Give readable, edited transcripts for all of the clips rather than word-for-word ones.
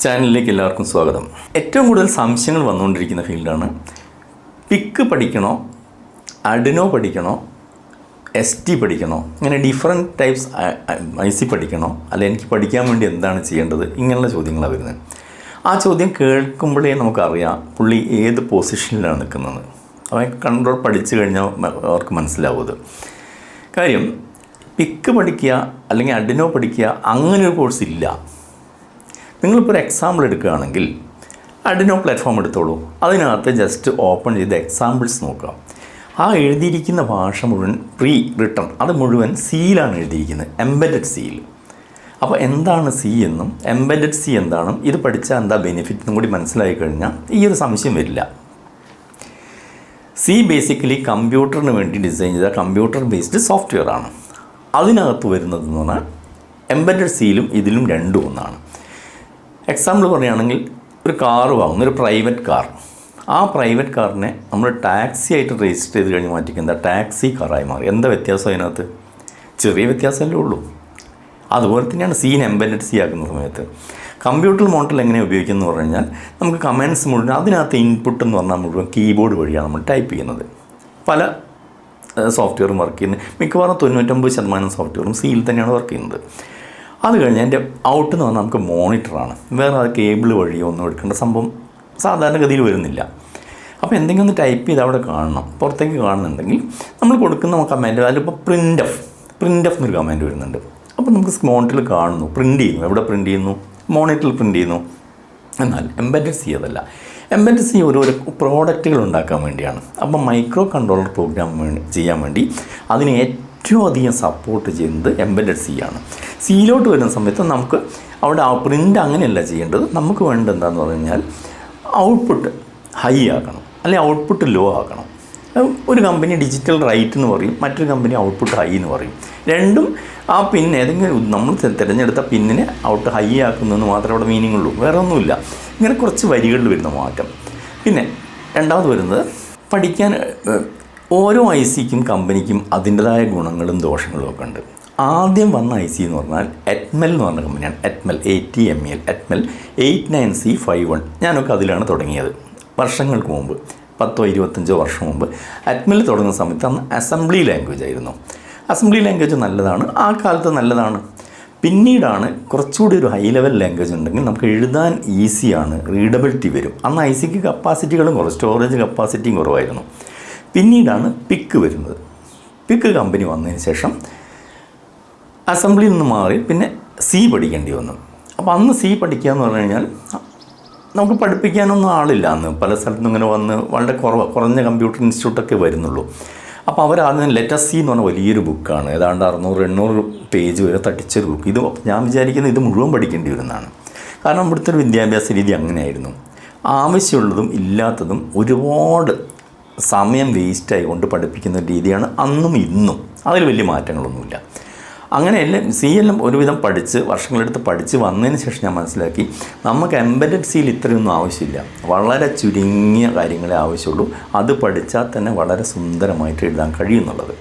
ചാനലിലേക്ക് എല്ലാവർക്കും സ്വാഗതം. ഏറ്റവും കൂടുതൽ സംശയങ്ങൾ വന്നുകൊണ്ടിരിക്കുന്ന ഫീൽഡാണ് പിക്ക് പഠിക്കണോ, അഡിനോ പഠിക്കണോ, ST പഠിക്കണോ, ഇങ്ങനെ ഡിഫറെൻറ്റ് ടൈപ്സ് IC പഠിക്കണോ, അല്ല എനിക്ക് പഠിക്കാൻ വേണ്ടി എന്താണ് ചെയ്യേണ്ടത്, ഇങ്ങനെയുള്ള ചോദ്യങ്ങളാണ് വരുന്നത്. ആ ചോദ്യം കേൾക്കുമ്പോഴേ നമുക്കറിയാം പുള്ളി ഏത് പൊസിഷനിലാണ് നിൽക്കുന്നത്. അവൻ കൺട്രോൾ പഠിച്ചു കഴിഞ്ഞാൽ അവർക്ക് മനസ്സിലാവും അത്. കാര്യം പിക്ക് പഠിക്കുക അല്ലെങ്കിൽ അഡിനോ പഠിക്കുക അങ്ങനെയൊരു കോഴ്സ് ഇല്ല. നിങ്ങളിപ്പോൾ ഒരു എക്സാമ്പിൾ എടുക്കുകയാണെങ്കിൽ അഡിനോ പ്ലാറ്റ്ഫോം എടുത്തോളൂ. അതിനകത്ത് ജസ്റ്റ് ഓപ്പൺ ചെയ്ത് എക്സാമ്പിൾസ് നോക്കുക. ആ എഴുതിയിരിക്കുന്ന ഭാഷ മുഴുവൻ പ്രീ റിട്ടൺ, അത് മുഴുവൻ സിയിലാണ് എഴുതിയിരിക്കുന്നത്, എംബെഡഡ് സിയിൽ. അപ്പോൾ എന്താണ് സി എന്നും എംബെഡഡ് സി എന്താണെന്നും ഇത് പഠിച്ചാൽ എന്താ ബെനിഫിറ്റ് എന്നും കൂടി മനസ്സിലായി കഴിഞ്ഞാൽ ഈ ഒരു സംശയം വരില്ല. സി ബേസിക്കലി കമ്പ്യൂട്ടറിന് വേണ്ടി ഡിസൈൻ ചെയ്ത കമ്പ്യൂട്ടർ ബേസ്ഡ് സോഫ്റ്റ്വെയർ ആണ്. അതിനകത്ത് വരുന്നതെന്ന് പറഞ്ഞാൽ എംബെഡഡ് സിയിലും ഇതിലും രണ്ടും ഒന്നാണ്. എക്സാമ്പിൾ പറയുകയാണെങ്കിൽ ഒരു കാറ് വാങ്ങുന്നു, ഒരു പ്രൈവറ്റ് കാർ. ആ പ്രൈവറ്റ് കാറിനെ നമ്മൾ ടാക്സി ആയിട്ട് രജിസ്റ്റർ ചെയ്ത് കഴിഞ്ഞ് മാറ്റിക്കുന്ന ടാക്സി കാറായി മാറി. എന്താ വ്യത്യാസം അതിനകത്ത്? ചെറിയ വ്യത്യാസമല്ലേ ഉള്ളൂ. അതുപോലെ തന്നെയാണ് സീൻ എംബെഡഡ് സി ആക്കുന്ന സമയത്ത് കമ്പ്യൂട്ടർ മോഡൽ എങ്ങനെ ഉപയോഗിക്കുന്നു എന്ന് പറഞ്ഞു കഴിഞ്ഞാൽ നമുക്ക് കമാൻഡ്സ് മുഴുവൻ അതിനകത്ത് ഇൻപുട്ട് എന്ന് പറഞ്ഞാൽ മുഴുവൻ കീബോർഡ് വഴിയാണ് നമ്മൾ ടൈപ്പ് ചെയ്യുന്നത്. പല സോഫ്റ്റ്വെയറും വർക്ക് ചെയ്യുന്നത്, മിക്കവാറും 99% സോഫ്റ്റ്വെയറും സിയിൽ തന്നെയാണ് വർക്ക് ചെയ്യുന്നത്. അത് കഴിഞ്ഞ് എൻ്റെ ഔട്ട് എന്ന് പറഞ്ഞാൽ നമുക്ക് മോണിറ്ററാണ്. വേറെ അത് കേബിൾ വഴിയോ ഒന്നും എടുക്കേണ്ട സംഭവം സാധാരണഗതിയിൽ വരുന്നില്ല. അപ്പോൾ എന്തെങ്കിലും ഒന്ന് ടൈപ്പ് ചെയ്ത് അവിടെ കാണണം, പുറത്തേക്ക് കാണുന്നുണ്ടെങ്കിൽ നമ്മൾ കൊടുക്കുന്ന കമാൻഡ്, അതിലിപ്പോൾ പ്രിൻ്റ് എഫ് എന്നൊരു കമാൻഡ് വരുന്നുണ്ട്. അപ്പോൾ നമുക്ക് മോണിറ്ററിൽ കാണുന്നു, പ്രിൻ്റ് ചെയ്യുന്നു. എവിടെ പ്രിൻ്റ് ചെയ്യുന്നു? മോണിറ്ററിൽ പ്രിൻ്റ് ചെയ്യുന്നു. എന്നാൽ എംബെഡഡ് സി അതല്ല. എംബെഡഡ് സി ഓരോരോ പ്രോഡക്റ്റുകൾ ഉണ്ടാക്കാൻ വേണ്ടിയാണ്. അപ്പോൾ മൈക്രോ കൺട്രോളർ പ്രോഗ്രാം ചെയ്യാൻ വേണ്ടി അതിന് ഏറ്റവും അധികം സപ്പോർട്ട് ചെയ്യുന്നത് എംബെഡഡ് സി ആണ്. സിയിലോട്ട് വരുന്ന സമയത്ത് നമുക്ക് അവിടെ പ്രിൻ്റ് അങ്ങനെയല്ല ചെയ്യേണ്ടത്. നമുക്ക് വേണ്ടത് എന്താണെന്ന് പറഞ്ഞു കഴിഞ്ഞാൽ ഔട്ട്പുട്ട് ഹൈ ആക്കണം, അല്ലെങ്കിൽ ഔട്ട്പുട്ട് ലോ ആക്കണം. ഒരു കമ്പനി ഡിജിറ്റൽ റൈറ്റ് എന്ന് പറയും, മറ്റൊരു കമ്പനി ഔട്ട്പുട്ട് ഹൈ എന്ന് പറയും. രണ്ടും ആ പിൻ ഏതെങ്കിലും നമ്മൾ തിരഞ്ഞെടുത്ത പിന്നിനെ ഔട്ട് ഹൈ ആക്കുന്നതെന്ന് മാത്രമേ അവിടെ മീനിങ് ഉള്ളൂ, വേറെ ഒന്നുമില്ല. ഇങ്ങനെ കുറച്ച് വരികളിൽ വരുന്ന മാറ്റം. പിന്നെ രണ്ടാമത് വരുന്നത് പഠിക്കാൻ ഓരോ ICക്കും കമ്പനിക്കും അതിൻ്റെതായ ഗുണങ്ങളും ദോഷങ്ങളും ഒക്കെ ഉണ്ട്. ആദ്യം വന്ന IC എന്ന് പറഞ്ഞാൽ എറ്റ്മെൽ എന്ന് പറഞ്ഞ കമ്പനിയാണ്. എറ്റ്മെൽ ATMEL, എറ്റ്മെൽ 89C51. ഞാനൊക്കെ അതിലാണ് തുടങ്ങിയത് വർഷങ്ങൾക്ക് മുമ്പ്, 10-25 വർഷം മുമ്പ്. എറ്റ്മെൽ തുടങ്ങുന്ന സമയത്ത് അന്ന് അസംബ്ലി ലാംഗ്വേജ് ആയിരുന്നു. അസംബ്ലി ലാംഗ്വേജ് നല്ലതാണ്, ആ കാലത്ത് നല്ലതാണ്. പിന്നീടാണ് കുറച്ചുകൂടി ഒരു ഹൈ ലെവൽ ലാംഗ്വേജ് ഉണ്ടെങ്കിൽ നമുക്ക് എഴുതാൻ ഈസിയാണ്, റീഡബിലിറ്റി വരും. അന്ന് ICക്ക് കപ്പാസിറ്റികളും കുറവ്, സ്റ്റോറേജ് കപ്പാസിറ്റിയും കുറവായിരുന്നു. പിന്നീടാണ് പിക്ക് വരുന്നത്. പിക്ക് കമ്പനി വന്നതിന് ശേഷം അസംബ്ലിയിൽ നിന്ന് മാറി പിന്നെ സി പഠിക്കേണ്ടി വന്നു. അപ്പോൾ അന്ന് സി പഠിക്കുക എന്ന് പറഞ്ഞു കഴിഞ്ഞാൽ നമുക്ക് പഠിപ്പിക്കാനൊന്നും ആളില്ല. അന്ന് പല സ്ഥലത്തും ഇങ്ങനെ വന്ന് വളരെ കുറഞ്ഞ കമ്പ്യൂട്ടർ ഇൻസ്റ്റിറ്റ്യൂട്ടൊക്കെ വരുന്നുള്ളൂ. അപ്പോൾ അവരാദ്യം ലെറ്റർ സി എന്ന് പറഞ്ഞ വലിയൊരു ബുക്കാണ്, ഏതാണ്ട് 600-800 പേജ് വരെ തട്ടിച്ചൊരു ബുക്ക്. ഇത് ഞാൻ വിചാരിക്കുന്നത് ഇത് മുഴുവൻ പഠിക്കേണ്ടി വരുന്നതാണ്. കാരണം ഇവിടുത്തെ ഒരു വിദ്യാഭ്യാസ രീതി അങ്ങനെയായിരുന്നു. ആവശ്യമുള്ളതും ഇല്ലാത്തതും ഒരുപാട് സമയം വേസ്റ്റായി കൊണ്ട് പഠിപ്പിക്കുന്ന രീതിയാണ് അന്നും ഇന്നും. അതിൽ വലിയ മാറ്റങ്ങളൊന്നുമില്ല. അങ്ങനെയല്ല സി എല്ലാം ഒരുവിധം പഠിച്ച് വർഷങ്ങളെടുത്ത് പഠിച്ച് വന്നതിന് ശേഷം ഞാൻ മനസ്സിലാക്കി നമുക്ക് എംബെഡഡ് സിയിൽ ഇത്രയൊന്നും ആവശ്യമില്ല, വളരെ ചുരുങ്ങിയ കാര്യങ്ങളെ ആവശ്യമുള്ളൂ. അത് പഠിച്ചാൽ തന്നെ വളരെ സുന്ദരമായിട്ട് എഴുതാൻ കഴിയുന്നുള്ളത്.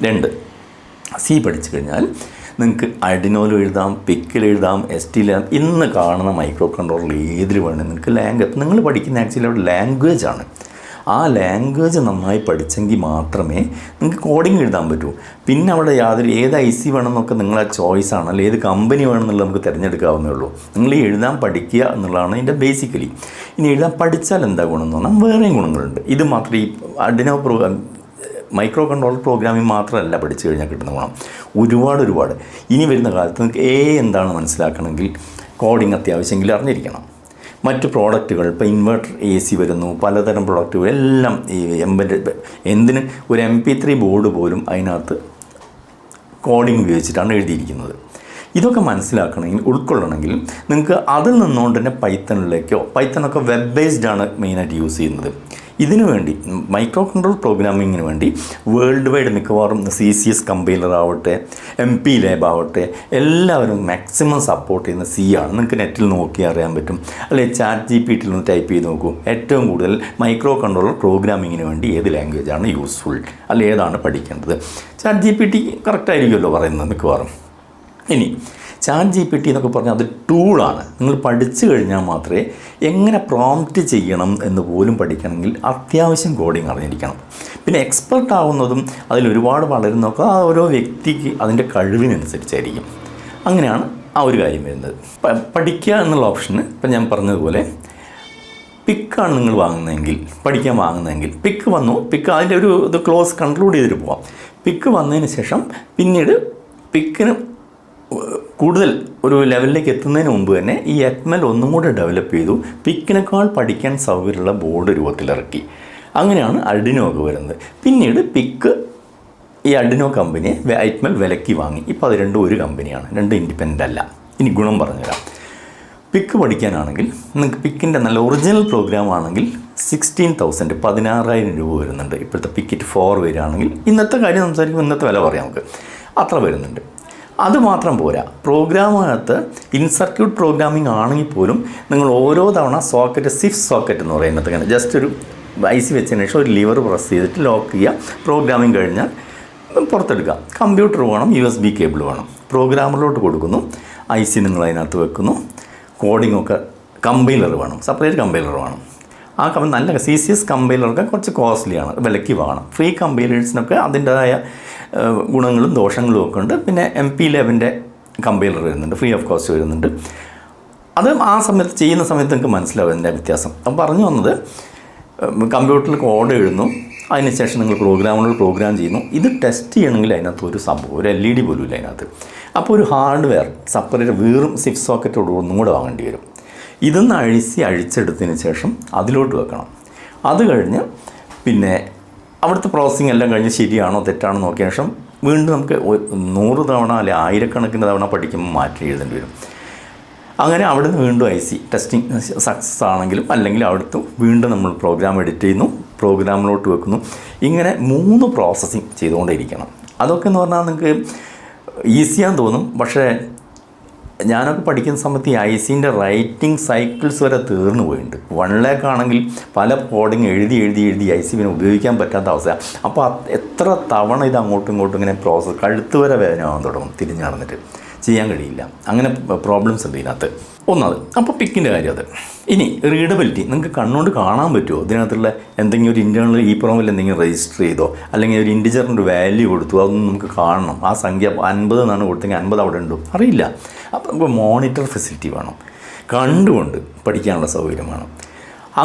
2, സി പഠിച്ചു കഴിഞ്ഞാൽ നിങ്ങൾക്ക് അഡിനോയിൽ എഴുതാം, പിക്കിൽ എഴുതാം, STയിൽ എഴുതാം. ഇന്ന് കാണുന്ന മൈക്രോ കൺട്രോളർ ഏതിൽ വേണം നിങ്ങൾക്ക് ലാംഗ്വേജ്. നിങ്ങൾ പഠിക്കുന്ന ആക്ച്വലി അവിടെ ലാംഗ്വേജാണ്. ആ ലാംഗ്വേജ് നന്നായി പഠിച്ചെങ്കിൽ മാത്രമേ നിങ്ങൾക്ക് കോഡിങ് എഴുതാൻ പറ്റൂ. പിന്നെ അവിടെ ഏത് IC വേണമെന്നൊക്കെ നിങ്ങളെ ചോയ്സാണ്, അല്ലെങ്കിൽ ഏത് കമ്പനി വേണമെന്നുള്ളത് നമുക്ക് തിരഞ്ഞെടുക്കാവുന്നേ ഉള്ളൂ. നിങ്ങൾ ഈ എഴുതാൻ പഠിക്കുക എന്നുള്ളതാണ് ഇതിൻ്റെ ബേസിക്കലി. ഇനി എഴുതാൻ പഠിച്ചാൽ എന്താ ഗുണമെന്ന് പറഞ്ഞാൽ വേറെയും ഗുണങ്ങളുണ്ട്. ഇത് മാത്രം ഈ അഡിനോ മൈക്രോ കൺട്രോളർ പ്രോഗ്രാമിംഗ് മാത്രമല്ല പഠിച്ചു കഴിഞ്ഞാൽ കിട്ടുന്ന ഗുണം ഒരുപാട്. ഇനി വരുന്ന കാലത്ത് നിങ്ങൾക്ക് എന്താണ് മനസ്സിലാക്കണമെങ്കിൽ കോഡിങ് അത്യാവശ്യമെങ്കിലും അറിഞ്ഞിരിക്കണം. മറ്റ് പ്രോഡക്റ്റുകൾ ഇപ്പോൾ ഇൻവെർട്ടർ AC വരുന്നു, പലതരം പ്രോഡക്റ്റുകൾ എല്ലാം ഈ എംബെഡഡ്. എന്തിന് ഒരു MP3 ബോർഡ് പോലും അതിനകത്ത് കോഡിങ് ഉപയോഗിച്ചിട്ടാണ് എഴുതിയിരിക്കുന്നത്. ഇതൊക്കെ മനസ്സിലാക്കണമെങ്കിൽ ഉൾക്കൊള്ളണമെങ്കിൽ നിങ്ങൾക്ക് അതിൽ നിന്നുകൊണ്ട് തന്നെ പൈത്തണൊക്കെ വെബ് ബേസ്ഡ് ആണ് മെയിനായിട്ട് യൂസ് ചെയ്യുന്നത്. ഇതിനു വേണ്ടി മൈക്രോ കൺട്രോൾ പ്രോഗ്രാമിങ്ങിന് വേണ്ടി വേൾഡ് വൈഡ് മിക്കവാറും CCS കമ്പൈലർ ആവട്ടെ, MPLAB ആവട്ടെ, എല്ലാവരും മാക്സിമം സപ്പോർട്ട് ചെയ്യുന്ന C ആണ്. നിങ്ങൾക്ക് നെറ്റിൽ നോക്കി അറിയാൻ പറ്റും, അല്ലെങ്കിൽ ChatGPT ഒന്ന് ടൈപ്പ് ചെയ്ത് നോക്കൂ. ഏറ്റവും കൂടുതൽ മൈക്രോ കൺട്രോളർ പ്രോഗ്രാമിങ്ങിന് വേണ്ടി ഏത് ലാംഗ്വേജാണ് യൂസ്ഫുൾ, അല്ലെങ്കിൽ ഏതാണ് പഠിക്കേണ്ടത്. ChatGPT കറക്റ്റായിരിക്കുമല്ലോ പറയുന്നത് മിക്കവാറും. ഇനി ChatGPT എന്നൊക്കെ പറഞ്ഞാൽ അത് ടൂളാണ്. നിങ്ങൾ പഠിച്ചു കഴിഞ്ഞാൽ മാത്രമേ എങ്ങനെ പ്രോംപ്റ്റ് ചെയ്യണം എന്ന് പോലും പഠിക്കണമെങ്കിൽ അത്യാവശ്യം കോഡിങ് അറിഞ്ഞിരിക്കണം. പിന്നെ എക്സ്പെർട്ട് ആവുന്നതും അതിലൊരുപാട് വളരുന്നതൊക്കെ ആ ഓരോ വ്യക്തിക്ക് അതിൻ്റെ കഴിവിനനുസരിച്ചായിരിക്കും. അങ്ങനെയാണ് ആ ഒരു കാര്യം വരുന്നത്. പഠിക്കുക എന്നുള്ള ഓപ്ഷന് ഇപ്പം ഞാൻ പറഞ്ഞതുപോലെ പിക്കാണ് നിങ്ങൾ വാങ്ങുന്നതെങ്കിൽ, പഠിക്കാൻ വാങ്ങുന്നതെങ്കിൽ പിക്ക് വന്നു, പിക്ക് അതിൻ്റെ ഒരു ഇത് ക്ലോസ് കൺക്ലൂഡ് ചെയ്തിട്ട് പോവാം. പിക്ക് വന്നതിന് ശേഷം പിന്നീട് പിക്കിന് കൂടുതൽ ഒരു ലെവലിലേക്ക് എത്തുന്നതിന് മുമ്പ് തന്നെ ഈ എക്മൽ ഒന്നും കൂടെ ഡെവലപ്പ് ചെയ്തു, പിക്കിനേക്കാൾ പഠിക്കാൻ സൗകര്യമുള്ള ബോർഡ് രൂപത്തിലിറക്കി. അങ്ങനെയാണ് അർഡിനോ ഒക്കെ വരുന്നത്. പിന്നീട് പിക്ക് ഈ അർഡിനോ കമ്പനിയെ എക്മൽ വിലക്കി വാങ്ങി. ഇപ്പോൾ അത് രണ്ടും ഒരു കമ്പനിയാണ്, രണ്ടും ഇൻഡിപെൻഡൻ്റ് അല്ല. ഇനി ഗുണം പറഞ്ഞുതരാം. പിക്ക് പഠിക്കാനാണെങ്കിൽ നിങ്ങൾക്ക് പിക്കിൻ്റെ നല്ല ഒറിജിനൽ പ്രോഗ്രാം ആണെങ്കിൽ 16,000 16,000 രൂപ വരുന്നുണ്ട്. ഇപ്പോഴത്തെ പിക്കറ്റ് 4 വരികയാണെങ്കിൽ, ഇന്നത്തെ കാര്യം സംസാരിക്കുമ്പോൾ ഇന്നത്തെ വില പറയാം നമുക്ക്, അത്ര വരുന്നുണ്ട്. അതുമാത്രം പോരാ, പ്രോഗ്രാമിനകത്ത് ഇൻസർക്യൂട്ട് പ്രോഗ്രാമിംഗ് ആണെങ്കിൽ പോലും നിങ്ങൾ ഓരോ തവണ സോക്കറ്റ്, സിഫ് സോക്കറ്റ് എന്ന് പറയുന്നത് ഇങ്ങനെ ജസ്റ്റ് ഒരു IC വെച്ചതിന് ശേഷം ഒരു ലിവർ പ്രസ് ചെയ്തിട്ട് ലോക്ക് ചെയ്യുക. പ്രോഗ്രാമിംഗ് കഴിഞ്ഞാൽ പുറത്തെടുക്കാം. കമ്പ്യൂട്ടർ വേണം, USB കേബിൾ വേണം. പ്രോഗ്രാമറിലോട്ട് കൊടുക്കുന്നു, IC നിങ്ങൾ അതിനകത്ത് വെക്കുന്നു. കോഡിങ്ങൊക്കെ കമ്പൈലർ വേണം, സെപ്പറേറ്റ് കമ്പൈലർ വേണം. ആ നല്ല CCS കമ്പൈലറൊക്കെ കുറച്ച് കോസ്റ്റ്ലിയാണ്, വിലയ്ക്ക് വാങ്ങണം. ഫ്രീ കമ്പൈലേഴ്സിനൊക്കെ അതിൻ്റെതായ ഗുണങ്ങളും ദോഷങ്ങളും ഒക്കെ ഉണ്ട്. പിന്നെ MP11 കമ്പൈലർ വരുന്നുണ്ട്, ഫ്രീ ഓഫ് കോസ്റ്റ് വരുന്നുണ്ട്. അത് ആ സമയത്ത് ചെയ്യുന്ന സമയത്ത് നിങ്ങൾക്ക് മനസ്സിലാവും അതിൻ്റെ വ്യത്യാസം. അപ്പം പറഞ്ഞു വന്നത്, കമ്പ്യൂട്ടറിൽ കോഡ് എഴുതുന്നു, അതിനുശേഷം നിങ്ങൾ പ്രോഗ്രാം ചെയ്യുന്നു. ഇത് ടെസ്റ്റ് ചെയ്യണമെങ്കിൽ അതിനകത്ത് ഒരു സംഭവം, ഒരു LED പോലും ഇല്ല അതിനകത്ത്. അപ്പോൾ ഒരു ഹാർഡ്വെയർ സെപ്പറേറ്റ് വീറും സിഫ് സോക്കറ്റോട് ഒന്നും കൂടെ വാങ്ങേണ്ടി വരും. ഇതൊന്ന് അഴിച്ചെടുത്തതിന് ശേഷം അതിലോട്ട് വെക്കണം. അത് കഴിഞ്ഞ് പിന്നെ അവിടുത്തെ പ്രോസസ്സിങ് എല്ലാം കഴിഞ്ഞ് ശരിയാണോ തെറ്റാണോ നോക്കിയ ശേഷം വീണ്ടും നമുക്ക് 100 തവണ അല്ലെ 1000കണക്കിന് തവണ പഠിക്കുമ്പോൾ മാറ്റി എഴുതേണ്ടി വരും. അങ്ങനെ അവിടുന്ന് വീണ്ടും IC ടെസ്റ്റിംഗ് സക്സസ് ആണെങ്കിലും അല്ലെങ്കിൽ അവിടുത്തെ വീണ്ടും നമ്മൾ പ്രോഗ്രാം എഡിറ്റ് ചെയ്യുന്നു, പ്രോഗ്രാമിലോട്ട് വെക്കുന്നു. ഇങ്ങനെ 3 പ്രോസസ്സിങ് ചെയ്തുകൊണ്ടേയിരിക്കണം. അതൊക്കെ എന്ന് പറഞ്ഞാൽ നിങ്ങൾക്ക് ഈസിയാന്ന് തോന്നും. പക്ഷേ ഞാനൊക്കെ പഠിക്കുന്ന സമയത്ത് ഈ ICൻ്റെ റൈറ്റിംഗ് സൈക്കിൾസ് വരെ തീർന്നു പോയിട്ടുണ്ട്. 1 lakh ആണെങ്കിൽ പല കോഡിങ് എഴുതി IC പിന്നെ ഉപയോഗിക്കാൻ പറ്റാത്ത അവസ്ഥ. അപ്പോൾ എത്ര തവണ ഇത് അങ്ങോട്ടും ഇങ്ങോട്ടും ഇങ്ങനെ പ്രോസസ്സ്, കഴുത്ത് വരെ വേദനയാവാൻ തുടങ്ങും, തിരിഞ്ഞ് നടന്നിട്ട് ചെയ്യാൻ കഴിയില്ല. അങ്ങനെ പ്രോബ്ലംസ് ഉണ്ട് ഇതിനകത്ത്. ഒന്നത് അപ്പോൾ പിക്കിൻ്റെ കാര്യം അത്. ഇനി റീഡബിലിറ്റി, നിങ്ങൾക്ക് കണ്ണുകൊണ്ട് കാണാൻ പറ്റുമോ ഇതിനകത്തുള്ള എന്തെങ്കിലും ഒരു ഇൻറ്റേർണൽ EEPROM എന്തെങ്കിലും രജിസ്റ്റർ ചെയ്തോ അല്ലെങ്കിൽ ഒരു ഇൻറ്റിജറിൻ്റെ വാല്യൂ കൊടുത്തു, അതൊന്നും നമുക്ക് കാണണം. ആ സംഖ്യ 50 എന്നാണ് കൊടുത്തെങ്കിൽ 50 അവിടെ ഉണ്ടോ അറിയില്ല. അപ്പോൾ നമുക്ക് മോണിറ്റർ ഫെസിലിറ്റി വേണം, കണ്ടുകൊണ്ട് പഠിക്കാനുള്ള സൗകര്യം വേണം.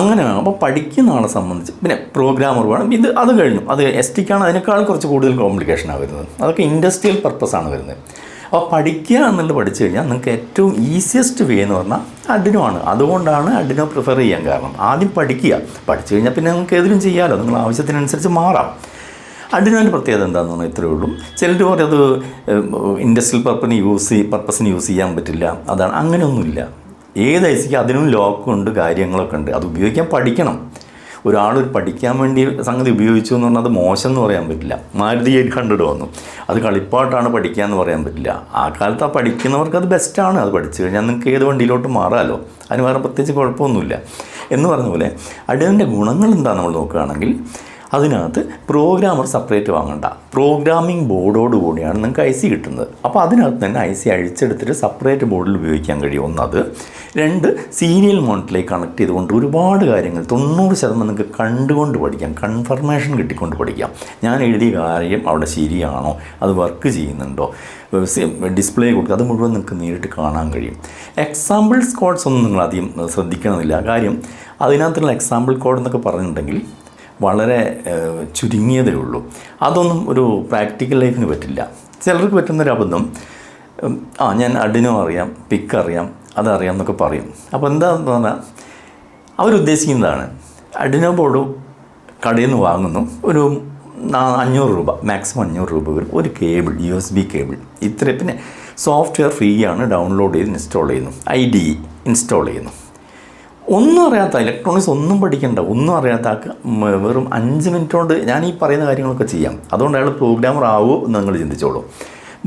അങ്ങനെ വേണം. അപ്പോൾ പഠിക്കുന്ന ആളെ സംബന്ധിച്ച് പിന്നെ പ്രോഗ്രാമർ വേണം. അത് കഴിഞ്ഞു. അത് STക്കാണ് അതിനേക്കാൾ കുറച്ച് കൂടുതൽ കോംപ്ലിക്കേഷനാണ് വരുന്നത്. അതൊക്കെ ഇൻഡസ്ട്രിയൽ പർപ്പസാണ് വരുന്നത്. അപ്പോൾ പഠിക്കുക എന്നുള്ളത് പഠിച്ചു കഴിഞ്ഞാൽ നിങ്ങൾക്ക് ഏറ്റവും ഈസിയസ്റ്റ് വേ എന്ന് പറഞ്ഞാൽ അർഡിനോ ആണ്. അതുകൊണ്ടാണ് അർഡിനോ പ്രിഫർ ചെയ്യാൻ കാരണം. ആദ്യം പഠിക്കുക, പഠിച്ചു കഴിഞ്ഞാൽ പിന്നെ നിങ്ങൾക്ക് ഏതിലും ചെയ്യാമല്ലോ, നിങ്ങൾ ആവശ്യത്തിനനുസരിച്ച് മാറാം. അർഡിനോൻ്റെ പ്രത്യേകത എന്താണെന്ന് പറഞ്ഞാൽ ഇത്രയേ ഉള്ളൂ. ചിലർ പറയും അത് ഇൻഡസ്ട്രിയൽ പർപ്പസിന് യൂസ് ചെയ്യാൻ പറ്റില്ല, അതാണ്. അങ്ങനെയൊന്നുമില്ല. ഏത് ICക്ക് അതിനും ലോക്കുണ്ട്, കാര്യങ്ങളൊക്കെ ഉണ്ട്. അത് ഉപയോഗിക്കാൻ പഠിക്കണം. ഒരാൾ പഠിക്കാൻ വേണ്ടി സംഗതി ഉപയോഗിച്ചു എന്ന് പറഞ്ഞാൽ അത് മോശം എന്ന് പറയാൻ പറ്റില്ല. മാരുതി 800 വന്നു, അത് കളിപ്പാട്ടാണ് പഠിക്കുക എന്ന് പറയാൻ പറ്റില്ല. ആ കാലത്ത് ആ പഠിക്കുന്നവർക്ക് അത് ബെസ്റ്റാണ്. അത് പഠിച്ചു കഴിഞ്ഞാൽ നിങ്ങൾക്ക് ഏത് വണ്ടിയിലോട്ട് മാറാമല്ലോ, അതിന് വേറെ പ്രത്യേകിച്ച് കുഴപ്പമൊന്നുമില്ല. എന്ന് പറഞ്ഞ പോലെ അർഡിനോൻ്റെ ഗുണങ്ങൾ എന്താ നമ്മൾ നോക്കുകയാണെങ്കിൽ, അതിനകത്ത് പ്രോഗ്രാമർ സെപ്പറേറ്റ് വാങ്ങണ്ട, പ്രോഗ്രാമിംഗ് ബോർഡോട് കൂടിയാണ് നിങ്ങൾക്ക് IC കിട്ടുന്നത്. അപ്പോൾ അതിനകത്ത് തന്നെ IC അഴിച്ചെടുത്തിട്ട് സെപ്പറേറ്റ് ബോർഡിൽ ഉപയോഗിക്കാൻ കഴിയും. ഒന്നത്. 2, സീരിയൽ മോണിറ്ററിലേക്ക് കണക്ട് ചെയ്തുകൊണ്ട് ഒരുപാട് കാര്യങ്ങൾ 90% നിങ്ങൾക്ക് കണ്ടുകൊണ്ട് പഠിക്കാം, കൺഫർമേഷൻ കിട്ടിക്കൊണ്ട് പഠിക്കാം. ഞാൻ എഴുതിയ കാര്യം അവിടെ ശരിയാണോ, അത് വർക്ക് ചെയ്യുന്നുണ്ടോ, ഡിസ്പ്ലേ കൊടുക്കുക, അത് മുഴുവൻ നിങ്ങൾക്ക് നേരിട്ട് കാണാൻ കഴിയും. എക്സാമ്പിൾ കോഡ്സ് ഒന്നും നിങ്ങൾ അധികം ശ്രദ്ധിക്കണമെന്നില്ല. കാര്യം അതിനകത്തുള്ള എക്സാമ്പിൾ കോഡ് എന്നൊക്കെ പറഞ്ഞിട്ടുണ്ടെങ്കിൽ വളരെ ചുരുങ്ങിയതേ ഉള്ളൂ. അതൊന്നും ഒരു പ്രാക്ടിക്കൽ ലൈഫിന് പറ്റില്ല. ചിലർക്ക് പറ്റുന്നൊരു അബദ്ധം, ഞാൻ അർഡിനോ അറിയാം, പിക്ക് അറിയാം, അതറിയാം എന്നൊക്കെ പറയും. അപ്പോൾ എന്താണെന്ന് പറഞ്ഞാൽ അവരുദ്ദേശിക്കുന്നതാണ് അർഡിനോ ബോർഡ് കടയിൽ നിന്ന് വാങ്ങുന്നു, ഒരു 500 രൂപ, മാക്സിമം 500 രൂപ വരും. ഒരു കേബിൾ, USB കേബിൾ, ഇത്ര. പിന്നെ സോഫ്റ്റ്വെയർ ഫ്രീ ആണ്, ഡൗൺലോഡ് ചെയ്ത് ഇൻസ്റ്റാൾ ചെയ്യുന്നു, IDE ഇൻസ്റ്റാൾ ചെയ്യുന്നു. ഒന്നും അറിയാത്ത, ഇലക്ട്രോണിക്സ് ഒന്നും പഠിക്കേണ്ട, ഒന്നും അറിയാത്ത ആൾക്ക് വെറും 5 മിനിറ്റ് കൊണ്ട് ഞാൻ ഈ പറയുന്ന കാര്യങ്ങളൊക്കെ ചെയ്യാം. അതുകൊണ്ട് അയാൾ പ്രോഗ്രാമർ ആവുമോ എന്ന് നിങ്ങൾ ചിന്തിച്ചോളൂ.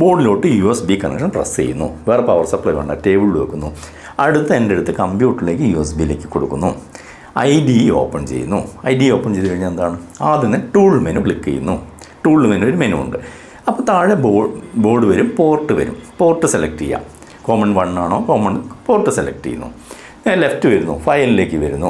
ബോർഡിലോട്ട് USB കണക്ഷൻ പ്രസ് ചെയ്യുന്നു, വേറെ പവർ സപ്ലൈ വേണ്ട, ടേബിളിൽ വെക്കുന്നു. എൻ്റെ അടുത്ത് കമ്പ്യൂട്ടറിലേക്ക് USB കൊടുക്കുന്നു, IDE ഓപ്പൺ ചെയ്യുന്നു. IDE ഓപ്പൺ ചെയ്ത് കഴിഞ്ഞാൽ എന്താണ്, ആദ്യം തന്നെ ടൂൾ മെനു ക്ലിക്ക് ചെയ്യുന്നു. ടൂൾ മെനു ഒരു മെനു ഉണ്ട്. അപ്പോൾ താഴെ ബോർഡ് വരും, പോർട്ട് വരും. പോർട്ട് സെലക്ട് ചെയ്യാം. കോമൺ 1 ആണോ കോമൺ പോർട്ട് സെലക്ട് ചെയ്യുന്നു. ലെഫ്റ്റ് വരുന്നു, ഫയലിലേക്ക് വരുന്നു,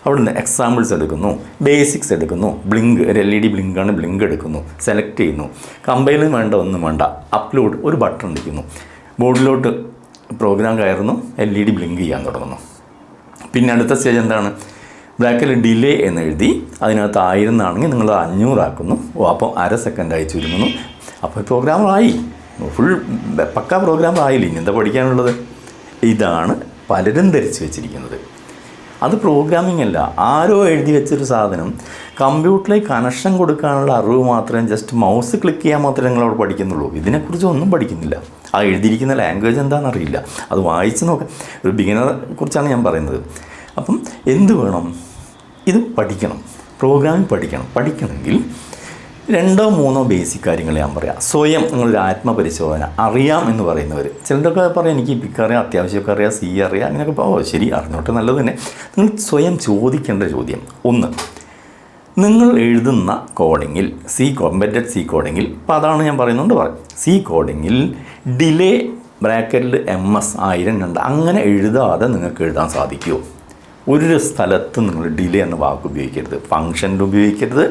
അവിടുന്ന് എക്സാമ്പിൾസ് എടുക്കുന്നു, ബേസിക്സ് എടുക്കുന്നു, ബ്ലിങ്ക് ഒരു LED ബ്ലിങ്കാണ്, ബ്ലിങ്ക് എടുക്കുന്നു, സെലക്ട് ചെയ്യുന്നു, കമ്പൈലും വേണ്ട ഒന്നും വേണ്ട, അപ്ലോഡ് ഒരു ബട്ടൺ അടിക്കുന്നു, ബോർഡിലോട്ട് പ്രോഗ്രാം കയറുന്നു, LED ബ്ലിങ്ക് ചെയ്യാൻ തുടങ്ങുന്നു. പിന്നെ അടുത്ത സ്റ്റേജ് എന്താണ്? ബ്രാക്കറ്റിൽ ഡിലേ എന്ന് എഴുതി അതിനകത്ത് 1000 എന്നാണെങ്കിൽ നിങ്ങൾ 500 ആക്കുന്നു. അപ്പോൾ 1/2 സെക്കൻഡായി ചുരുങ്ങുന്നു. അപ്പോൾ പ്രോഗ്രാമറായി, ഫുൾ പക്കാ പ്രോഗ്രാമറായില്ല. ഇനി എന്താ പഠിക്കാനുള്ളത്? ഇതാണ് പലരും ധരിച്ചു വെച്ചിരിക്കുന്നത്. അത് പ്രോഗ്രാമിംഗ് അല്ല, ആരോ എഴുതി വെച്ചൊരു സാധനം കമ്പ്യൂട്ടറിലേക്ക് കണക്ഷൻ കൊടുക്കാനുള്ള അറിവ് മാത്രമേ, ജസ്റ്റ് മൗസ് ക്ലിക്ക് ചെയ്യാൻ മാത്രമേ നിങ്ങളവിടെ പഠിക്കുന്നുള്ളൂ. ഇതിനെക്കുറിച്ച് ഒന്നും പഠിക്കുന്നില്ല. ആ എഴുതിയിരിക്കുന്ന ലാംഗ്വേജ് എന്താണെന്നറിയില്ല. അത് വായിച്ച് നോക്കാം. ഒരു ബിഗിനറെ കുറിച്ചാണ് ഞാൻ പറയുന്നത്. അപ്പം എന്ത് വേണം? ഇത് പഠിക്കണം, പ്രോഗ്രാമിംഗ് പഠിക്കണം. പഠിക്കണമെങ്കിൽ 2-3 ബേസിക് കാര്യങ്ങൾ ഞാൻ പറയാം. സ്വയം നിങ്ങളൊരു ആത്മപരിശോധന. അറിയാം എന്ന് പറയുന്നവർ, ചിലരൊക്കെ പറയാം എനിക്ക് പിക്ക് അറിയാം, അത്യാവശ്യമൊക്കെ അറിയാം, സി അറിയാം, അങ്ങനെയൊക്കെ. ശരി, അറിഞ്ഞോട്ടെ, നല്ലത് തന്നെ. നിങ്ങൾ സ്വയം ചോദിക്കേണ്ട ചോദ്യം 1, നിങ്ങൾ എഴുതുന്ന കോഡിങ്ങിൽ എംബെഡഡ് സി കോഡിങ്ങിൽ, അപ്പോൾ അതാണ് ഞാൻ പറയുന്നുണ്ട് പറയും, സി കോഡിങ്ങിൽ ഡിലേ ബ്രാക്കറ്റിൽ MS 1000 അങ്ങനെ എഴുതാതെ നിങ്ങൾക്ക് എഴുതാൻ സാധിക്കുമോ? ഒരു സ്ഥലത്ത് നിങ്ങൾ ഡിലേ എന്ന വാക്ക് ഉപയോഗിക്കരുത്. ഫംഗ്ഷനിൽ ഉപയോഗിക്കരുത്,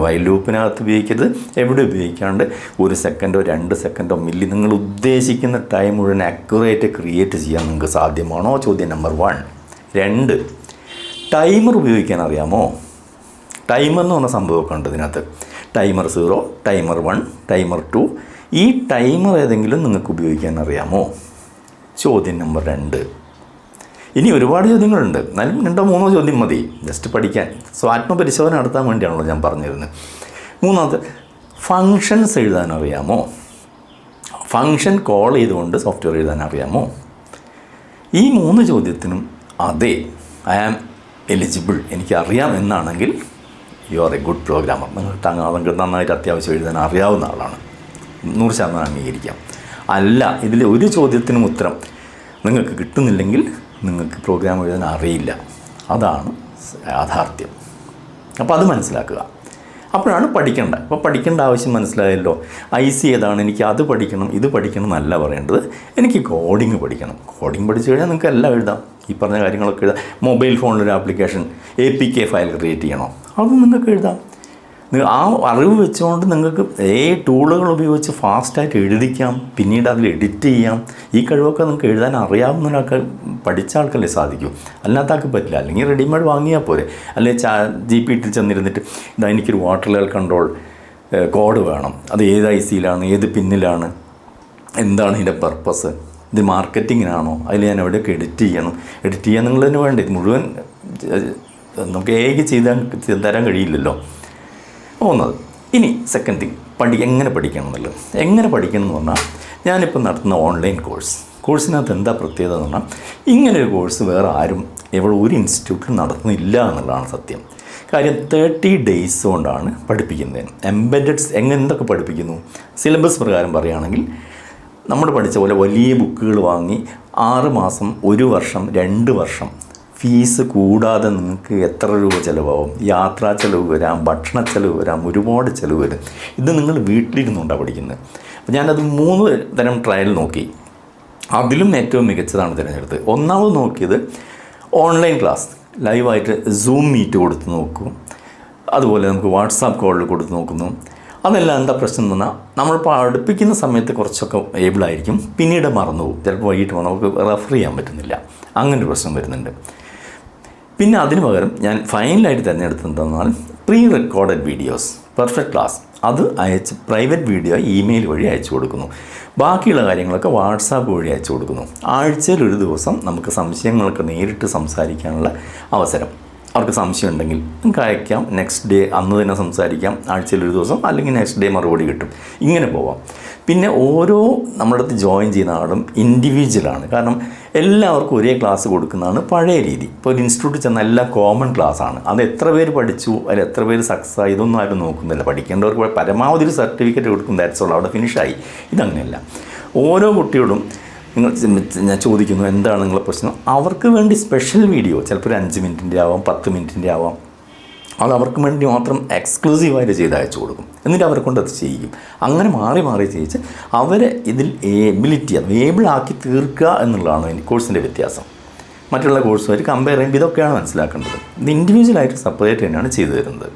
വൈൽ ലൂപ്പിനകത്ത് ഉപയോഗിക്കരുത്. എവിടെ ഉപയോഗിക്കാണ്ട് 1 സെക്കൻഡോ 2 സെക്കൻഡോ മില്ലി നിങ്ങൾ ഉദ്ദേശിക്കുന്ന ടൈം മുഴുവൻ അക്യുറേറ്റ് ക്രിയേറ്റ് ചെയ്യാൻ നിങ്ങൾക്ക് സാധ്യമാണോ? ചോദ്യം നമ്പർ 1. 2, ടൈമർ ഉപയോഗിക്കാൻ അറിയാമോ? ടൈമർ എന്ന് പറഞ്ഞ സംഭവമൊക്കെ ഉണ്ട് ഇതിനകത്ത്. Timer 0, timer 1, timer 2. ഈ ടൈമർ ഏതെങ്കിലും നിങ്ങൾക്ക് ഉപയോഗിക്കാൻ അറിയാമോ? ചോദ്യം നമ്പർ 2. ഇനി ഒരുപാട് ചോദ്യങ്ങളുണ്ട്, എന്നാലും 2-3 ചോദ്യം മതി ജസ്റ്റ് പഠിക്കാൻ. ആത്മപരിശോധന നടത്താൻ വേണ്ടിയാണല്ലോ ഞാൻ പറഞ്ഞിരുന്നത്. 3ാമത്, ഫങ്ഷൻസ് എഴുതാൻ അറിയാമോ? ഫങ്ഷൻ കോൾ ചെയ്തുകൊണ്ട് സോഫ്റ്റ്വെയർ എഴുതാൻ അറിയാമോ? ഈ 3 ചോദ്യത്തിനും അതെ, ഐ ആം എലിജിബിൾ, എനിക്കറിയാം എന്നാണെങ്കിൽ you are A good programmer. നിങ്ങൾക്ക് നന്നായിട്ട് അത്യാവശ്യം എഴുതാൻ അറിയാവുന്ന ആളാണ്. 100% അംഗീകരിക്കാം. അല്ല, ഇതിൽ ഒരു ചോദ്യത്തിനും ഉത്തരം നിങ്ങൾക്ക് കിട്ടുന്നില്ലെങ്കിൽ നിങ്ങൾക്ക് പ്രോഗ്രാം എഴുതാൻ അറിയില്ല. അതാണ് യാഥാർത്ഥ്യം. അപ്പോൾ അത് മനസ്സിലാക്കുക. അപ്പോഴാണ് പഠിക്കേണ്ടത്. അപ്പോൾ പഠിക്കേണ്ട ആവശ്യം മനസ്സിലായല്ലോ. IC ഏതാണ്, എനിക്ക് അത് പഠിക്കണം ഇത് പഠിക്കണം എന്നല്ല പറയേണ്ടത്, എനിക്ക് കോഡിങ് പഠിക്കണം. കോഡിങ് പഠിച്ചു കഴിഞ്ഞാൽ നിങ്ങൾക്ക് എല്ലാം എഴുതാം, ഈ പറഞ്ഞ കാര്യങ്ങളൊക്കെ എഴുതാം. മൊബൈൽ ഫോണിലൊരു ആപ്ലിക്കേഷൻ APK ഫയൽ ക്രിയേറ്റ് ചെയ്യണോ, അതും നിങ്ങൾക്ക് എഴുതാം. ആ അറിവ് വെച്ചുകൊണ്ട് നിങ്ങൾക്ക് ടൂളുകൾ ഉപയോഗിച്ച് ഫാസ്റ്റായിട്ട് എഴുതിക്കാം, പിന്നീട് അതിൽ എഡിറ്റ് ചെയ്യാം. ഈ കഴിവൊക്കെ നിങ്ങൾക്ക് എഴുതാൻ അറിയാവുന്ന ഒരാൾക്ക്, പഠിച്ച ആൾക്കല്ലേ സാധിക്കൂ, അല്ലാത്ത ആൾക്ക് പറ്റില്ല. അല്ലെങ്കിൽ റെഡിമെയ്ഡ് വാങ്ങിയാൽ പോരെ. അല്ലെങ്കിൽ GPT ചെന്നിരുന്നിട്ട് ഇതാ എനിക്കൊരു വാട്ടർ ലെവൽ കൺട്രോൾ കോഡ് വേണം, അത് ഏത് ICയിലാണ്, ഏത് പിന്നിലാണ്, എന്താണ് ഇതിൻ്റെ പർപ്പസ്, ഇത് മാർക്കറ്റിങ്ങിനാണോ, അതിൽ ഞാൻ എവിടെയൊക്കെ എഡിറ്റ് ചെയ്യാൻ നിങ്ങളതിന് വേണ്ട. ഇത് മുഴുവൻ നമുക്ക് ചെയ്ത് തരാൻ കഴിയില്ലല്ലോ. പോകുന്നത്. ഇനി സെക്കൻഡ് തിങ്, എങ്ങനെ പഠിക്കണം എന്നുള്ളത്. എങ്ങനെ പഠിക്കണം എന്ന് പറഞ്ഞാൽ, ഞാനിപ്പോൾ നടത്തുന്ന ഓൺലൈൻ കോഴ്സിനകത്ത് എന്താ പ്രത്യേകത എന്ന് പറഞ്ഞാൽ, ഇങ്ങനൊരു കോഴ്സ് വേറെ ആരും ഒരു ഇൻസ്റ്റിറ്റ്യൂട്ടിൽ നടത്തുന്നില്ല എന്നുള്ളതാണ് സത്യം. കാര്യം 30 ഡേയ്സ് കൊണ്ടാണ് പഠിപ്പിക്കുന്നത്. എംബെഡഡ് എന്തൊക്കെ പഠിപ്പിക്കുന്നു? സിലബസ് പ്രകാരം പറയുകയാണെങ്കിൽ നമ്മൾ പഠിച്ച പോലെ വലിയ ബുക്കുകൾ വാങ്ങി 6 മാസം, 1 വർഷം, 2 വർഷം ഫീസ് കൂടാതെ നിങ്ങൾക്ക് എത്ര രൂപ ചിലവാകും? യാത്രാ ചിലവ് വരാം, ഭക്ഷണ ചിലവ് വരാം, ഒരുപാട് ചിലവ് വരും. ഇത് നിങ്ങൾ വീട്ടിലിരുന്നുകൊണ്ടാണ് പഠിക്കുന്നത്. അപ്പോൾ ഞാനത് 3 തരം ട്രയൽ നോക്കി. അതിലും ഏറ്റവും മികച്ചതാണ് തിരഞ്ഞെടുത്തത്. ഒന്നാമത് നോക്കിയത് ഓൺലൈൻ ക്ലാസ്, ലൈവായിട്ട് സൂം മീറ്റ് കൊടുത്ത് നോക്കും. അതുപോലെ നമുക്ക് വാട്സാപ്പ് കോളിൽ കൊടുത്ത് നോക്കുന്നു. അതെല്ലാം എന്താ പ്രശ്നം എന്ന് പറഞ്ഞാൽ, നമ്മൾ പഠിപ്പിക്കുന്ന സമയത്ത് കുറച്ചൊക്കെ ഏബിളായിരിക്കും, പിന്നീട് മറന്നു പോകും. ചിലപ്പോൾ വൈകിട്ട് നമുക്ക് റെഫർ ചെയ്യാൻ പറ്റുന്നില്ല, അങ്ങനെ ഒരു പ്രശ്നം വരുന്നുണ്ട്. പിന്നെ അതിന് പകരം ഞാൻ ഫൈനലായിട്ട് തിരഞ്ഞെടുത്തതെന്നാൽ pre recorded videos, perfect class, അത് പ്രൈവറ്റ് വീഡിയോ ഇമെയിൽ വഴി അയച്ചു കൊടുക്കുന്നു. ബാക്കിയുള്ള കാര്യങ്ങളൊക്കെ വാട്സാപ്പ് വഴി അയച്ചു കൊടുക്കുന്നു. ആഴ്ചയിൽ 1 ദിവസം നമുക്ക് സംശയങ്ങളൊക്കെ നേരിട്ട് സംസാരിക്കാനുള്ള അവസരം. അവർക്ക് സംശയം ഉണ്ടെങ്കിൽ നമുക്ക് അയക്കാം, നെക്സ്റ്റ് ഡേ അന്ന് തന്നെ സംസാരിക്കാം. ആഴ്ചയിൽ 1 ദിവസം, അല്ലെങ്കിൽ നെക്സ്റ്റ് ഡേ മറുപടി കിട്ടും. ഇങ്ങനെ പോവാം. പിന്നെ ഓരോ നമ്മുടെ അടുത്ത് ജോയിൻ ചെയ്യുന്ന ആളും ഇൻഡിവിജ്വലാണ്. കാരണം എല്ലാവർക്കും ഒരേ ക്ലാസ് കൊടുക്കുന്നതാണ് പഴയ രീതി. ഇപ്പോൾ ഒരു ഇൻസ്റ്റിറ്റ്യൂട്ടിൽ ചെന്നാൽ എല്ലാം കോമൺ ക്ലാസ്സാണ്. അത് എത്ര പേര് പഠിച്ചു, അതിൽ എത്ര പേര് സക്സസ് ആയി, ഇതൊന്നും ആരും നോക്കുന്നില്ല. പഠിക്കേണ്ടവർക്ക് പരമാവധി ഒരു സർട്ടിഫിക്കറ്റ് കൊടുക്കും, ദാറ്റ്സ് ഓൾ, അവിടെ ഫിനിഷായി. ഇതങ്ങനെയല്ല. ഓരോ കുട്ടിയോടും ഞാൻ ചോദിക്കുന്നു എന്താണ് നിങ്ങളുടെ പ്രശ്നം, അവർക്ക് വേണ്ടി സ്പെഷ്യൽ വീഡിയോ, ചിലപ്പോൾ ഒരു 5 മിനിറ്റിൻ്റെ ആവാം, 10 മിനിറ്റിൻ്റെ ആവാം, അത് അവർക്ക് വേണ്ടി മാത്രം എക്സ്ക്ലൂസീവായിട്ട് ചെയ്ത് അയച്ചു കൊടുക്കും. എന്നിട്ട് അവരെ കൊണ്ട് അത് ചെയ്യിക്കും. അങ്ങനെ മാറി മാറി ചെയ്യിച്ച് അവരെ ഇതിൽ ഏബിൾ ആക്കി തീർക്കുക എന്നുള്ളതാണ് ഈ കോഴ്സിൻ്റെ വ്യത്യാസം. മറ്റുള്ള കോഴ്സുമായിട്ട് കമ്പയർ ചെയ്യുമ്പോൾ ഇതൊക്കെയാണ് മനസ്സിലാക്കേണ്ടത്. ഇത് ഇൻഡിവിജ്വലായിട്ട് സെപ്പറേറ്റ് തന്നെയാണ് ചെയ്തു തരുന്നത്.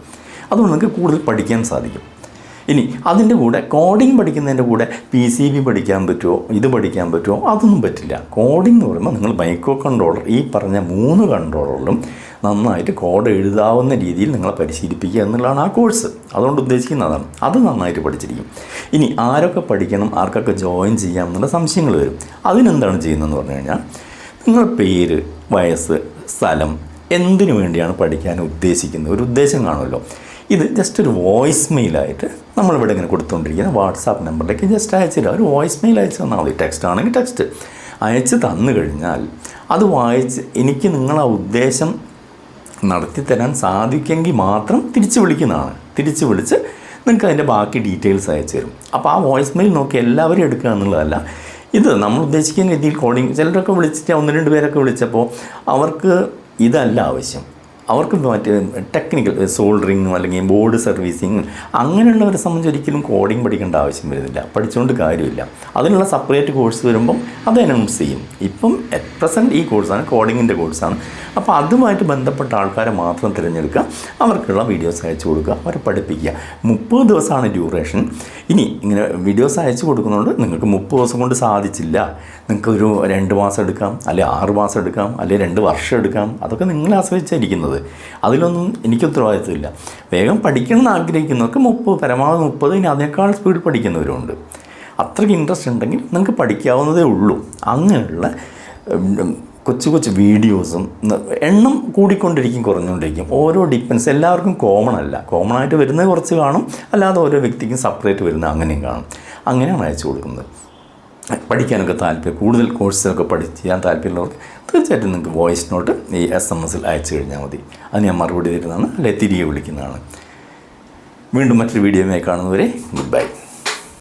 അതുകൊണ്ട് നിങ്ങൾക്ക് കൂടുതൽ പഠിക്കാൻ സാധിക്കും. ഇനി അതിൻ്റെ കൂടെ കോഡിങ് പഠിക്കുന്നതിൻ്റെ കൂടെ PCB പഠിക്കാൻ പറ്റുമോ, ഇത് പഠിക്കാൻ പറ്റുമോ? അതൊന്നും പറ്റില്ല. കോഡിംഗ് എന്ന് പറയുമ്പോൾ നിങ്ങൾ മൈക്രോ കൺട്രോളർ, ഈ പറഞ്ഞ 3 കൺട്രോളറിലും നന്നായിട്ട് കോഡ് എഴുതാവുന്ന രീതിയിൽ നിങ്ങളെ പരിശീലിപ്പിക്കുക എന്നുള്ളതാണ് ആ കോഴ്സ്. അതുകൊണ്ട് ഉദ്ദേശിക്കുന്നതാണ്. അത് നന്നായിട്ട് പഠിച്ചിരിക്കും. ഇനി ആരൊക്കെ പഠിക്കണം, ആർക്കൊക്കെ ജോയിൻ ചെയ്യാം എന്നുള്ള സംശയങ്ങൾ വരും. അതിനെന്താണ് ചെയ്യുന്നതെന്ന് പറഞ്ഞു കഴിഞ്ഞാൽ, നിങ്ങളുടെ പേര്, വയസ്സ്, സ്ഥലം, എന്തിനു വേണ്ടിയാണ് പഠിക്കാൻ ഉദ്ദേശിക്കുന്നത്, ഒരു ഉദ്ദേശം കാണുമല്ലോ. ഇത് ജസ്റ്റ് ഒരു വോയിസ് മെയിലായിട്ട് നമ്മളിവിടെ ഇങ്ങനെ കൊടുത്തുകൊണ്ടിരിക്കുന്ന വാട്സാപ്പ് നമ്പറിലേക്ക് ജസ്റ്റ് അയച്ചില്ല. ഒരു വോയിസ് മെയിൽ അയച്ച് തന്നാൽ മതി. ടെക്സ്റ്റ് ആണെങ്കിൽ ടെക്സ്റ്റ് അയച്ച് തന്നു കഴിഞ്ഞാൽ അത് വായിച്ച് എനിക്ക് നിങ്ങളെ ഉദ്ദേശം നടത്തി തരാൻ സാധിക്കുമെങ്കിൽ മാത്രം തിരിച്ച് വിളിക്കുന്നതാണ്. തിരിച്ച് വിളിച്ച് നിങ്ങൾക്ക് അതിൻ്റെ ബാക്കി ഡീറ്റെയിൽസ് അയച്ചു തരും. അപ്പോൾ ആ വോയിസ് മെയിൽ നോക്കി എല്ലാവരും എടുക്കുക എന്നുള്ളതല്ല. ഇത് നമ്മൾ ഉദ്ദേശിക്കുന്ന രീതിയിൽ കോഡിങ് ചിലരൊക്കെ വിളിച്ചിട്ട് 1-2 പേരൊക്കെ വിളിച്ചപ്പോൾ അവർക്ക് ഇതല്ല ആവശ്യം. അവർക്ക് മറ്റേ ടെക്നിക്കൽ സോൾഡറിങ്ങും അല്ലെങ്കിൽ ബോർഡ് സർവീസിങ്ങും അങ്ങനെയുള്ളവരെ സംബന്ധിച്ച് ഒരിക്കലും കോഡിങ് പഠിക്കേണ്ട ആവശ്യം വരുന്നില്ല. പഠിച്ചുകൊണ്ട് കാര്യമില്ല. അതിനുള്ള സെപ്പറേറ്റ് കോഴ്സ് വരുമ്പം അത് അനൗൺസ് ചെയ്യും. ഇപ്പം അറ്റ് പ്രസൻറ്റ് ഈ കോഴ്സാണ്, കോഡിങ്ങിൻ്റെ കോഴ്സാണ്. അപ്പോൾ അതുമായിട്ട് ബന്ധപ്പെട്ട ആൾക്കാരെ മാത്രം തിരഞ്ഞെടുക്കുക, അവർക്കുള്ള വീഡിയോസ് അയച്ചു കൊടുക്കുക, അവരെ പഠിപ്പിക്കുക. 30 ദിവസമാണ് ഡ്യൂറേഷൻ. ഇനി ഇങ്ങനെ വീഡിയോസ് അയച്ചു കൊടുക്കുന്നതുകൊണ്ട് നിങ്ങൾക്ക് 30 ദിവസം കൊണ്ട് സാധിച്ചില്ല, നിങ്ങൾക്കൊരു 2 മാസം എടുക്കാം, അല്ലെങ്കിൽ 6 മാസം എടുക്കാം, അല്ലെങ്കിൽ 2 വർഷം എടുക്കാം. അതൊക്കെ നിങ്ങളെ ആശ്രയിച്ചായിരിക്കുന്നത്. അതിലൊന്നും എനിക്ക് ഉത്തരവാദിത്വമില്ല. വേഗം പഠിക്കണം എന്ന് ആഗ്രഹിക്കുന്നവർക്ക് 30, പരമാവധി 30, ഇനി അതിനേക്കാൾ സ്പീഡ് പഠിക്കുന്നവരുണ്ട്. അത്രയ്ക്ക് ഇൻട്രസ്റ്റ് ഉണ്ടെങ്കിൽ നിങ്ങൾക്ക് പഠിക്കാവുന്നതേ ഉള്ളൂ. അങ്ങനെയുള്ള കൊച്ചു കൊച്ചു വീഡിയോസും എണ്ണം കൂടിക്കൊണ്ടിരിക്കും, കുറഞ്ഞുകൊണ്ടിരിക്കും. ഓരോ ഡിപ്പെൻസ്, എല്ലാവർക്കും കോമൺ അല്ല. കോമൺ ആയിട്ട് വരുന്നത് കുറച്ച് കാണും, അല്ലാതെ ഓരോ വ്യക്തിക്കും സെപ്പറേറ്റ് വരുന്നത് അങ്ങനെയും കാണും. അങ്ങനെയാണ് അയച്ചു കൊടുക്കുന്നത്. പഠിക്കാനൊക്കെ താല്പര്യം, കൂടുതൽ കോഴ്സിലൊക്കെ ചെയ്യാൻ താല്പര്യമുള്ളവർക്ക് തീർച്ചയായിട്ടും നിങ്ങൾക്ക് വോയിസ് നോട്ട് ഈ SMS അയച്ചു കഴിഞ്ഞാൽ മതി. അത് ഞാൻ മറുപടി തരുന്നതാണ്, അല്ലെങ്കിൽ തിരികെ വിളിക്കുന്നതാണ്. വീണ്ടും മറ്റൊരു വീഡിയോയുമായി കാണുന്നവരെ ഗുഡ് ബൈ.